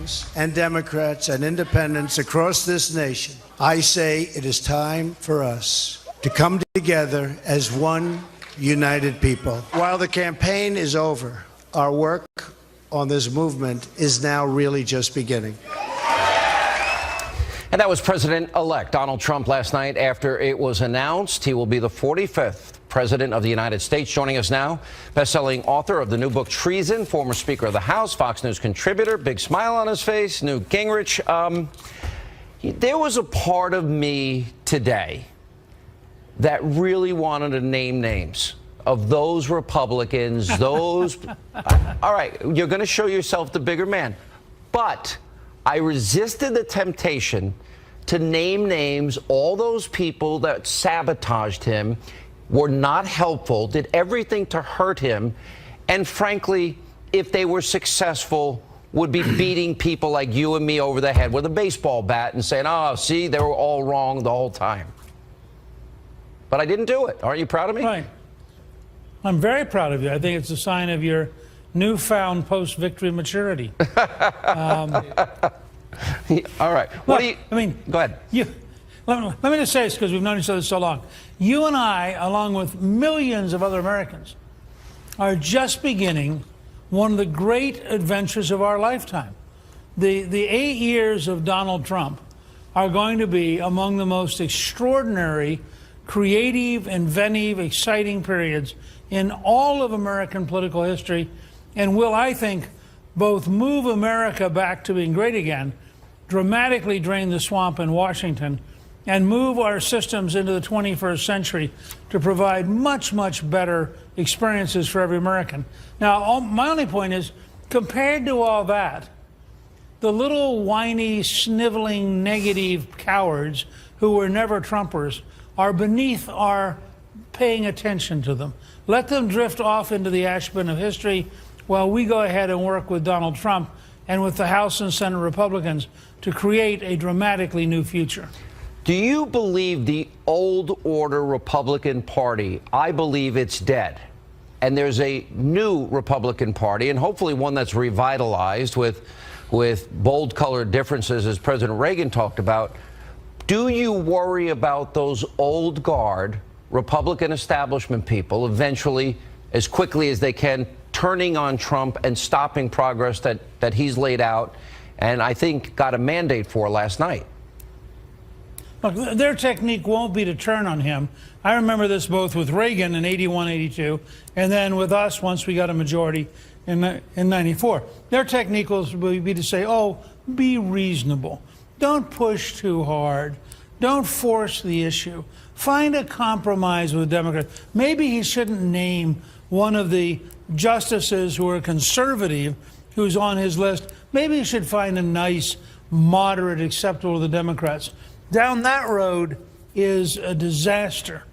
Republicans and Democrats and independents across this nation, I say it is time for us to come together as one united people. While the campaign is over, our work on this movement is now really just beginning. And that was President-elect Donald Trump last night after it was announced he will be the 45th President of the United States. Joining us now, best-selling author of the new book Treason, former Speaker of the House, Fox News contributor, big smile on his face, Newt Gingrich. There was a part of me today that really wanted to name names of those Republicans, those... All right, you're going to show yourself the bigger man. But I resisted the temptation to name names, all those people that sabotaged him, were not helpful, did everything to hurt him, and frankly, if they were successful, would be beating people like you and me over the head with a baseball bat and saying, oh, see, they were all wrong the whole time. But I didn't do it. Aren't you proud of me? Right. I'm very proud of you. I think it's a sign of your newfound post-victory maturity. All right. What do you... I mean, go ahead. Let me just say this because we've known each other so long. You and I, along with millions of other Americans, are just beginning one of the great adventures of our lifetime. The 8 years of Donald Trump are going to be among the most extraordinary, creative, inventive, exciting periods in all of American political history, and will, I think, both move America back to being great again, dramatically drain the swamp in Washington, and move our systems into the 21st century to provide much, much better experiences for every American. Now, my only point is, compared to all that, the little whiny, sniveling, negative cowards who were never Trumpers are beneath our paying attention to them. Let them drift off into the ash bin of history while we go ahead and work with Donald Trump and with the House and Senate Republicans to create a dramatically new future. Do you believe the old order Republican Party, I believe it's dead, and there's a new Republican Party, and hopefully one that's revitalized with bold colored differences, as President Reagan talked about? Do you worry about those old guard Republican establishment people eventually, as quickly as they can, turning on Trump and stopping progress that he's laid out and I think got a mandate for last night? Look, their technique won't be to turn on him. I remember this both with Reagan in 81, 82, and then with us once we got a majority in 94. Their technique will be to say, oh, be reasonable. Don't push too hard. Don't force the issue. Find a compromise with Democrats. Maybe he shouldn't name one of the justices who are conservative who's on his list. Maybe he should find a nice, moderate, acceptable to the Democrats. Down that road is a disaster.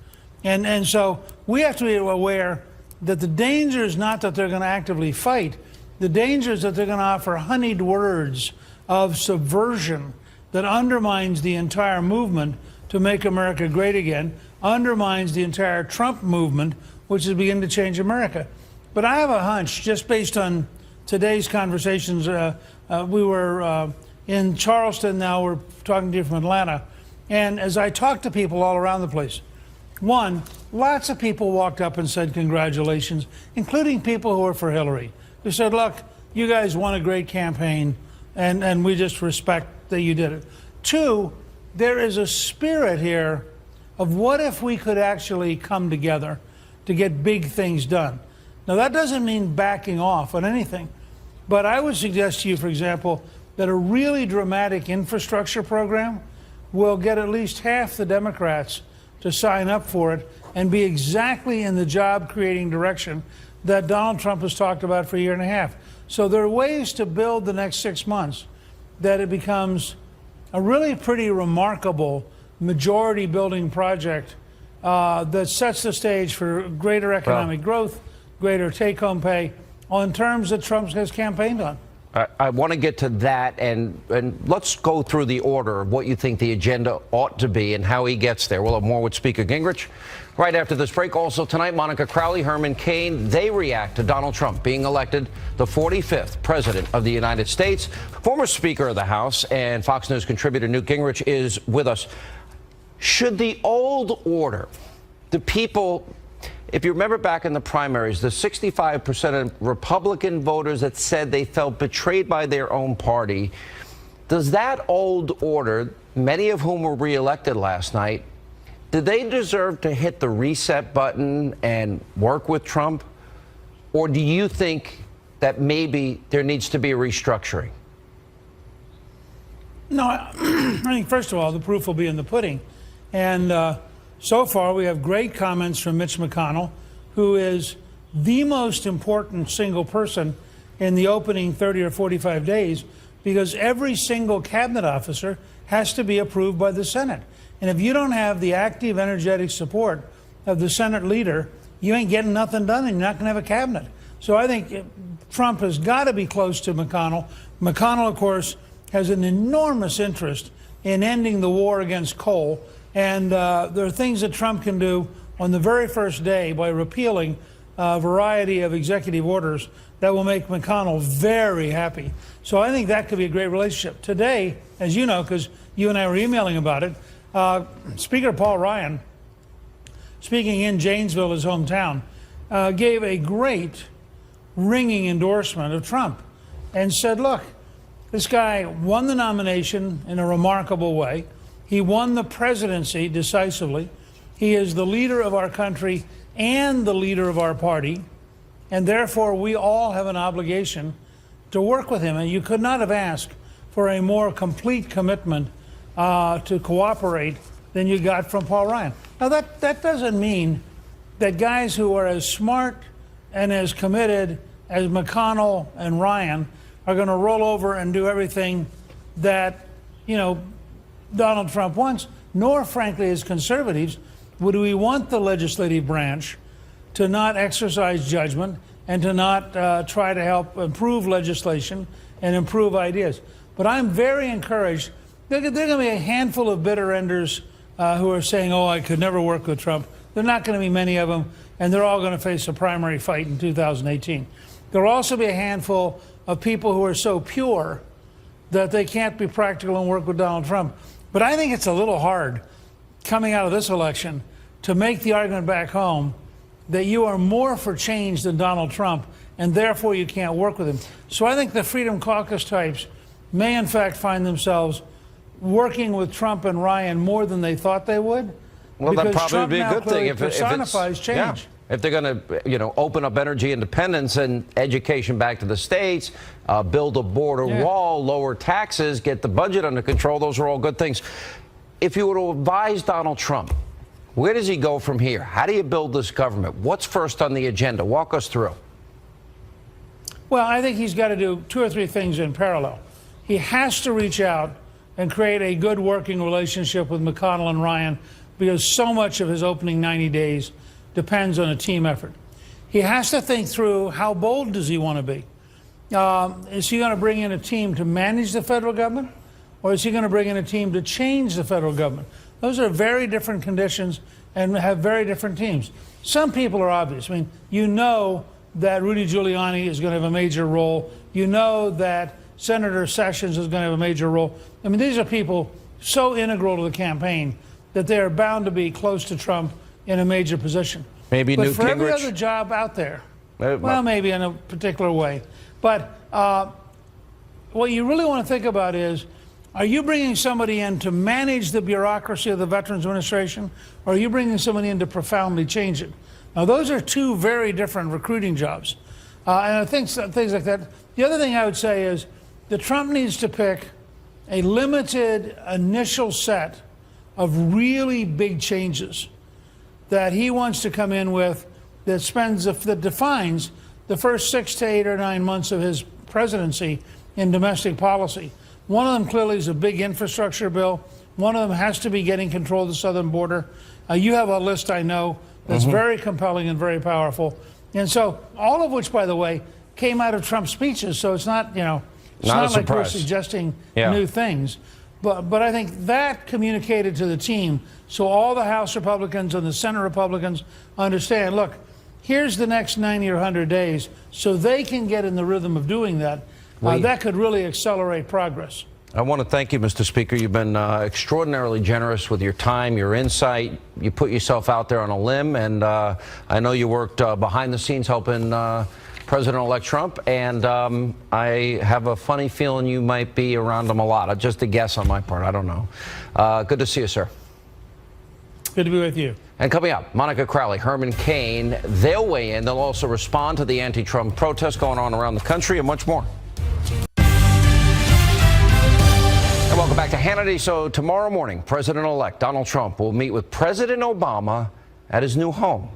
And so we have to be aware that the danger is not that they're going to actively fight. The danger is that they're going to offer honeyed words of subversion that undermines the entire movement to make America great again, undermines the entire Trump movement, which is beginning to change America. But I have a hunch, just based on today's conversations. We were in Charleston, now we're talking to you from Atlanta. And as I talked to people all around the place, one, lots of people walked up and said congratulations, including people who were for Hillary. They said, look, you guys won a great campaign, and we just respect that you did it. Two, there is a spirit here of what if we could actually come together to get big things done. Now, that doesn't mean backing off on anything, but I would suggest to you, for example, that a really dramatic infrastructure program will get at least half the Democrats to sign up for it and be exactly in the job-creating direction that Donald Trump has talked about for a year and a half. So there are ways to build the next 6 months that it becomes a really pretty remarkable majority-building project that sets the stage for greater economic growth, greater take-home pay, on terms that Trump has campaigned on. I want to get to that, and let's go through the order of what you think the agenda ought to be and how he gets there. We'll have more with Speaker Gingrich right after this break. Also tonight, Monica Crowley, Herman Cain, they react to Donald Trump being elected the 45th president of the United States. Former Speaker of the House and Fox News contributor Newt Gingrich is with us. Should the old order, the people... If you remember back in the primaries, the 65% of Republican voters that said they felt betrayed by their own party, does that old order, many of whom were reelected last night, did they deserve to hit the reset button and work with Trump? Or do you think that maybe there needs to be a restructuring? No, I think, first of all, the proof will be in the pudding. And so far, we have great comments from Mitch McConnell, who is the most important single person in the opening 30 or 45 days, because every single cabinet officer has to be approved by the Senate. And if you don't have the active, energetic support of the Senate leader, you ain't getting nothing done, and you're not going to have a cabinet. So I think Trump has got to be close to McConnell. McConnell, of course, has an enormous interest in ending the war against coal. And there are things that Trump can do on the very first day by repealing a variety of executive orders that will make McConnell very happy. So I think that could be a great relationship. Today, as you know, because you and I were emailing about it, Speaker Paul Ryan, speaking in Janesville, his hometown, gave a great ringing endorsement of Trump and said, look, this guy won the nomination in a remarkable way. He won the presidency decisively. He is the leader of our country and the leader of our party. And therefore, we all have an obligation to work with him. And you could not have asked for a more complete commitment to cooperate than you got from Paul Ryan. Now, that doesn't mean that guys who are as smart and as committed as McConnell and Ryan are going to roll over and do everything that, Donald Trump wants, nor, frankly, as conservatives, would we want the legislative branch to not exercise judgment and to not try to help improve legislation and improve ideas. But I'm very encouraged. There are going to be a handful of bitter enders who are saying, oh, I could never work with Trump. There are not going to be many of them, and they're all going to face a primary fight in 2018. There will also be a handful of people who are so pure that they can't be practical and work with Donald Trump. But I think it's a little hard coming out of this election to make the argument back home that you are more for change than Donald Trump, and therefore you can't work with him. So I think the Freedom Caucus types may in fact find themselves working with Trump and Ryan more than they thought they would. Well, that probably Trump would be a good thing if personifies change. Yeah. If they're going to, open up energy independence and education back to the states, build a border wall, lower taxes, get the budget under control, those are all good things. If you were to advise Donald Trump, where does he go from here? How do you build this government? What's first on the agenda? Walk us through. Well, I think he's got to do two or three things in parallel. He has to reach out and create a good working relationship with McConnell and Ryan, because so much of his opening 90 days depends on a team effort. He has to think through, how bold does he want to be? Is he going to bring in a team to manage the federal government, or is he going to bring in a team to change the federal government? Those are very different conditions and have very different teams. Some people are obvious. I mean, you know that Rudy Giuliani is going to have a major role. You know that Senator Sessions is going to have a major role. I mean, these are people so integral to the campaign that they are bound to be close to Trump in a major position. Maybe but Newt for every Gingrich? other job out there, well, maybe in a particular way. But what you really want to think about is, are you bringing somebody in to manage the bureaucracy of the Veterans Administration, or are you bringing somebody in to profoundly change it? Now, those are two very different recruiting jobs. And I think things like that. The other thing I would say is that Trump needs to pick a limited initial set of really big changes that he wants to come in with, that defines the first 6 to 8 or 9 months of his presidency in domestic policy. One of them clearly is a big infrastructure bill. One of them has to be getting control of the southern border. You have a list, I know, that's very compelling and very powerful. And so all of which, by the way, came out of Trump's speeches. So it's not, It's Not a not like we're surprise. suggesting Yeah. new things. But I think that communicated to the team so all the House Republicans and the Senate Republicans understand, look, here's the next 90 or 100 days so they can get in the rhythm of doing that. That could really accelerate progress. I want to thank you, Mr. Speaker. You've been extraordinarily generous with your time, your insight. You put yourself out there on a limb, and I know you worked behind the scenes helping President-elect Trump, and I have a funny feeling you might be around him a lot. Just a guess on my part. I don't know. Good to see you, sir. Good to be with you. And coming up, Monica Crowley, Herman Cain, they'll weigh in. They'll also respond to the anti-Trump protests going on around the country and much more. And welcome back to Hannity. So tomorrow morning, President-elect Donald Trump will meet with President Obama at his new home.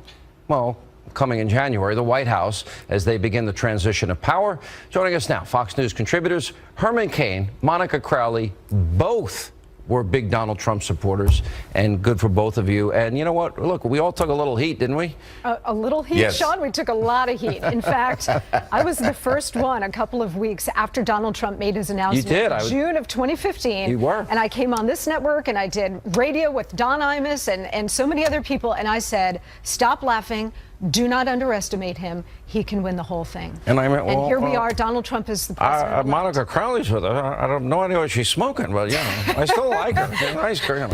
Well, coming in January, the White House, as they begin the transition of power. Joining us now, Fox News contributors Herman Cain, Monica Crowley, both were big Donald Trump supporters, and good for both of you. And you know what? Look, we all took a little heat, didn't we? A little heat, Yes. Sean? We took a lot of heat. In fact, I was the first one a couple of weeks after Donald Trump made his announcement in June of 2015. You were. And I came on this network and I did radio with Don Imus and so many other people, and I said, stop laughing. Do not underestimate him. He can win the whole thing. And I mean, well, and here we are. Donald Trump is the president. Monica Crowley's with her. I don't know what she's smoking, but you know, I still like her. She's a nice girl.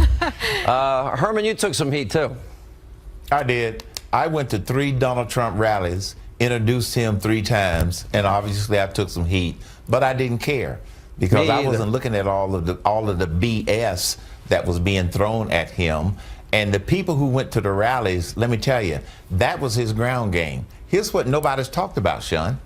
Herman, you took some heat too. I did. I went to 3 Donald Trump rallies, introduced him 3 times, and obviously I took some heat, but I didn't care because I wasn't looking at all of the BS that was being thrown at him. And the people who went to the rallies, let me tell you, that was his ground game. Here's what nobody's talked about, Sean.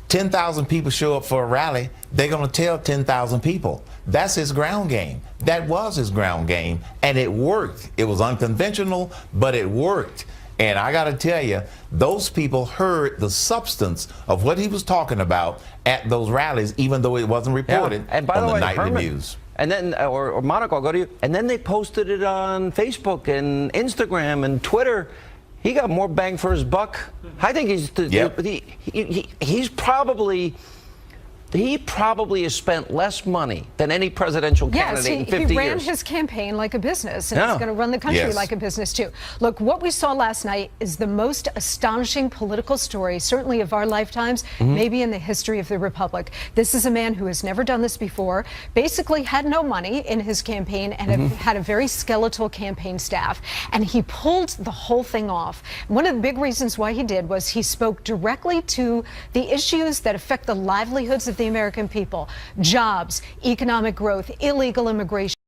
10,000 people show up for a rally, they're going to tell 10,000 people. That's his ground game. That was his ground game, and it worked. It was unconventional, but it worked. And I got to tell you, those people heard the substance of what he was talking about at those rallies, even though it wasn't reported And by on the the way, nightly Herman, news. And then, or Monica, I'll go to you. And then they posted it on Facebook and Instagram and Twitter. He got more bang for his buck. I think he probably has spent less money than any presidential candidate in 50 years. He ran his campaign like a business, and he's going to run the country like a business too. Look, what we saw last night is the most astonishing political story, certainly of our lifetimes, maybe in the history of the Republic. This is a man who has never done this before, basically had no money in his campaign, and had a very skeletal campaign staff, and he pulled the whole thing off. One of the big reasons why he did was he spoke directly to the issues that affect the livelihoods of the American people: jobs, economic growth, illegal immigration.